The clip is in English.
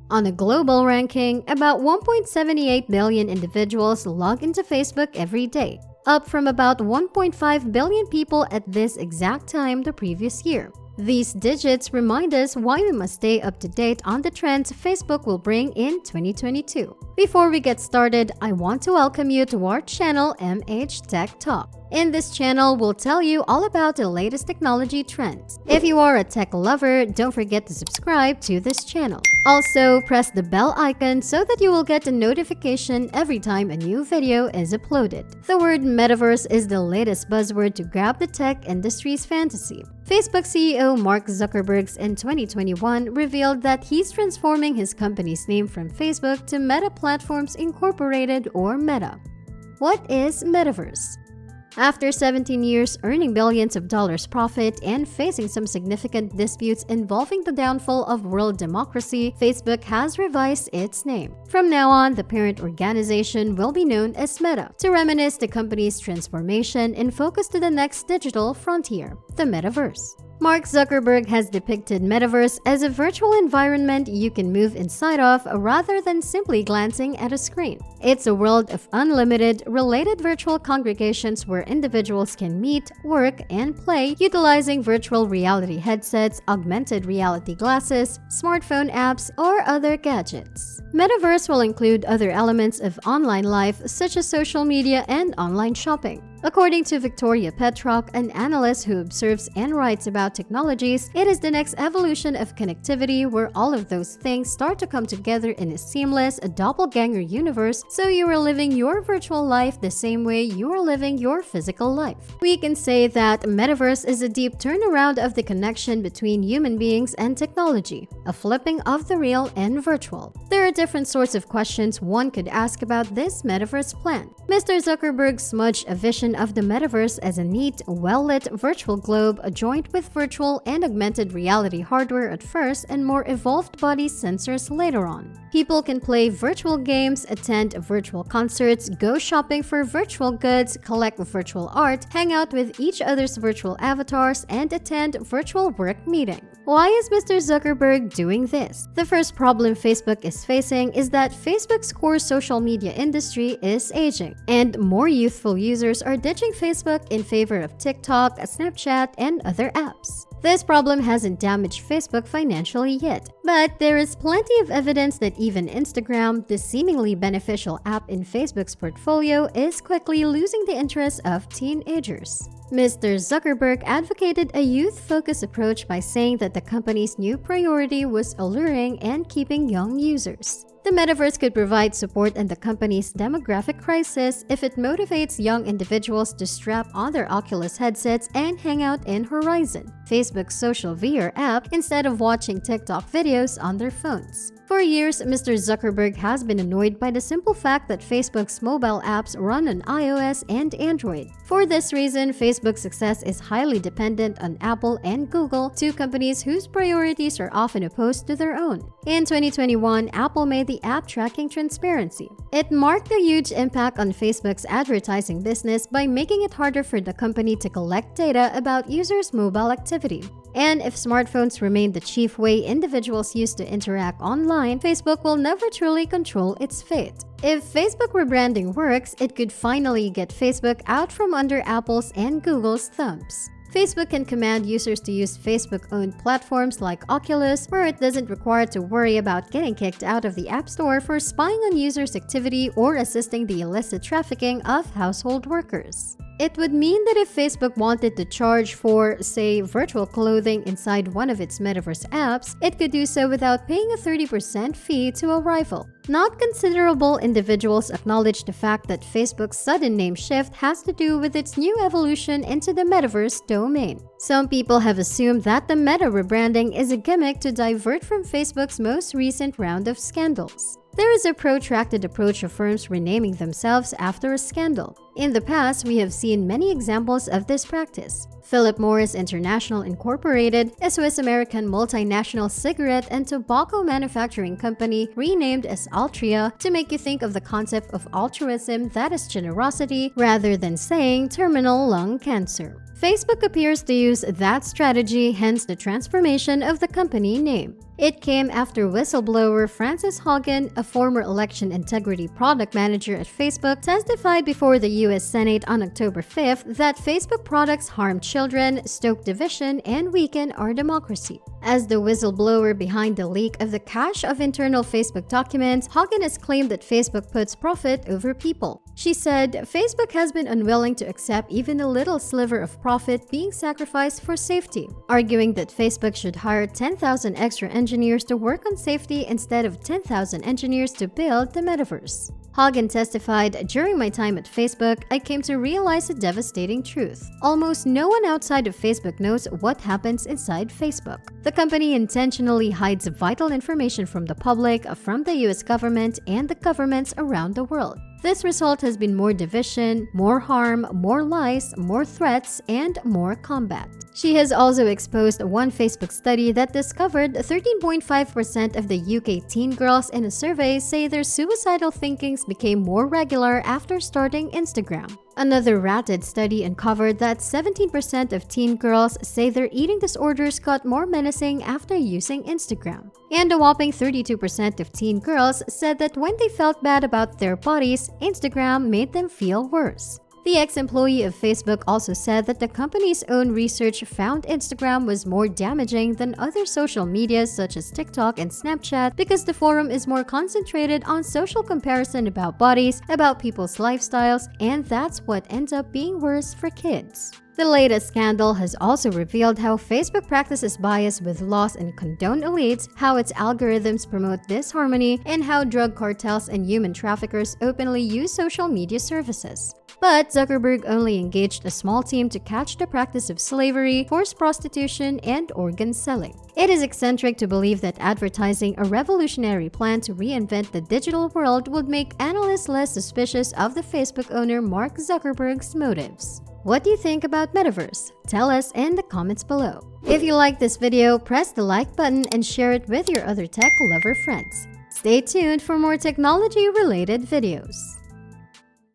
On a global ranking, about 1.78 billion individuals log into Facebook every day, up from about 1.5 billion people at this exact time the previous year. These digits remind us why we must stay up to date on the trends Facebook will bring in 2022. Before we get started, I want to welcome you to our channel MH Tech Talk. In this channel, we'll tell you all about the latest technology trends. If you are a tech lover, don't forget to subscribe to this channel. Also, press the bell icon so that you will get a notification every time a new video is uploaded. The word metaverse is the latest buzzword to grab the tech industry's fantasy. Facebook CEO Mark Zuckerberg in 2021 revealed that he's transforming his company's name from Facebook to Meta Platforms Incorporated, or Meta. What is Metaverse? After 17 years earning billions of dollars profit and facing some significant disputes involving the downfall of world democracy, Facebook has revised its name. From now on, the parent organization will be known as Meta, to reminisce the company's transformation and focus to the next digital frontier, the Metaverse. Mark Zuckerberg has depicted Metaverse as a virtual environment you can move inside of rather than simply glancing at a screen. It's a world of unlimited, related virtual congregations where individuals can meet, work, and play utilizing virtual reality headsets, augmented reality glasses, smartphone apps, or other gadgets. Metaverse will include other elements of online life such as social media and online shopping. According to Victoria Petrock, an analyst who observes and writes about technologies, it is the next evolution of connectivity where all of those things start to come together in a seamless, doppelganger universe, so you are living your virtual life the same way you are living your physical life. We can say that Metaverse is a deep turnaround of the connection between human beings and technology, a flipping of the real and virtual. There are different sorts of questions one could ask about this Metaverse plan. Mr. Zuckerberg smudged a vision of the Metaverse as a neat, well-lit virtual globe joined with virtual and augmented reality hardware at first and more evolved body sensors later on. People can play virtual games, attend virtual concerts, go shopping for virtual goods, collect virtual art, hang out with each other's virtual avatars, and attend virtual work meetings. Why is Mr. Zuckerberg doing this? The first problem Facebook is facing is that Facebook's core social media industry is aging, and more youthful users are ditching Facebook in favor of TikTok, Snapchat, and other apps. This problem hasn't damaged Facebook financially yet, but there is plenty of evidence that even Instagram, the seemingly beneficial app in Facebook's portfolio, is quickly losing the interest of teenagers. Mr. Zuckerberg advocated a youth-focused approach by saying that the company's new priority was alluring and keeping young users. The Metaverse could provide support in the company's demographic crisis if it motivates young individuals to strap on their Oculus headsets and hang out in Horizon, Facebook's social VR app, instead of watching TikTok videos on their phones. For years, Mr. Zuckerberg has been annoyed by the simple fact that Facebook's mobile apps run on iOS and Android. For this reason, Facebook's success is highly dependent on Apple and Google, two companies whose priorities are often opposed to their own. In 2021, Apple made the app tracking transparency. It marked a huge impact on Facebook's advertising business by making it harder for the company to collect data about users' mobile activity. And if smartphones remain the chief way individuals use to interact online, Facebook will never truly control its fate. If Facebook rebranding works, it could finally get Facebook out from under Apple's and Google's thumbs. Facebook can command users to use Facebook-owned platforms like Oculus, where it doesn't require to worry about getting kicked out of the App Store for spying on users' activity or assisting the illicit trafficking of household workers. It would mean that if Facebook wanted to charge for, say, virtual clothing inside one of its Metaverse apps, it could do so without paying a 30% fee to a rival. Not considerable individuals acknowledge the fact that Facebook's sudden name shift has to do with its new evolution into the Metaverse domain. Some people have assumed that the Meta rebranding is a gimmick to divert from Facebook's most recent round of scandals. There is a protracted approach of firms renaming themselves after a scandal. In the past, we have seen many examples of this practice. Philip Morris International Incorporated, a Swiss-American multinational cigarette and tobacco manufacturing company renamed as Altria to make you think of the concept of altruism, that is generosity, rather than saying terminal lung cancer. Facebook appears to use that strategy, hence the transformation of the company name. It came after whistleblower Frances Haugen, a former election integrity product manager at Facebook, testified before the U.S. Senate on October 5th that Facebook products harm children, stoke division, and weaken our democracy. As the whistleblower behind the leak of the cache of internal Facebook documents, Haugen has claimed that Facebook puts profit over people. She said, Facebook has been unwilling to accept even a little sliver of profit being sacrificed for safety, arguing that Facebook should hire 10,000 extra engineers to work on safety instead of 10,000 engineers to build the metaverse. Haugen testified, "During my time at Facebook, I came to realize a devastating truth. Almost no one outside of Facebook knows what happens inside Facebook. The company intentionally hides vital information from the public, from the US government, and the governments around the world. This result has been more division, more harm, more lies, more threats, and more combat." She has also exposed one Facebook study that discovered 13.5% of the UK teen girls in a survey say their suicidal thinkings became more regular after starting Instagram. Another Ratted study uncovered that 17% of teen girls say their eating disorders got more menacing after using Instagram. And a whopping 32% of teen girls said that when they felt bad about their bodies, Instagram made them feel worse. The ex-employee of Facebook also said that the company's own research found Instagram was more damaging than other social medias such as TikTok and Snapchat because the forum is more concentrated on social comparison about bodies, about people's lifestyles, and that's what ends up being worse for kids. The latest scandal has also revealed how Facebook practices bias with laws and condone elites, how its algorithms promote disharmony, and how drug cartels and human traffickers openly use social media services. But Zuckerberg only engaged a small team to catch the practice of slavery, forced prostitution, and organ selling. It is eccentric to believe that advertising a revolutionary plan to reinvent the digital world would make analysts less suspicious of the Facebook owner Mark Zuckerberg's motives. What do you think about Metaverse? Tell us in the comments below. If you like this video, press the like button and share it with your other tech lover friends. Stay tuned for more technology-related videos.